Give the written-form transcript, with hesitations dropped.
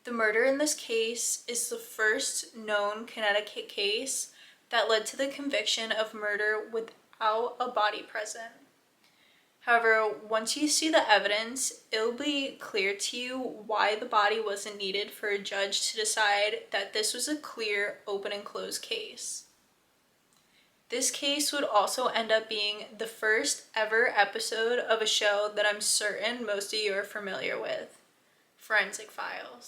The murder in this case is the first known Connecticut case that led to the conviction of murder without a body present. However, once you see the evidence, it'll be clear to you why the body wasn't needed for a judge to decide that this was a clear open and closed case. This case would also end up being the first ever episode of a show that I'm certain most of you are familiar with, Forensic Files.